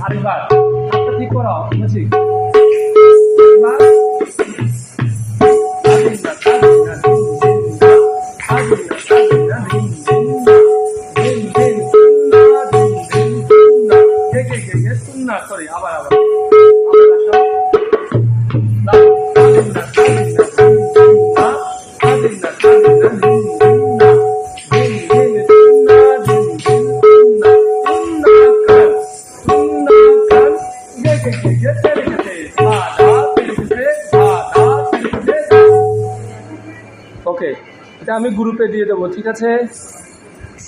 আরেকবার হাতটা ঠিক করাও বুঝি সরি আবার আবার ওকে, এটা আমি গ্রুপে দিয়ে দেবো, ঠিক আছে।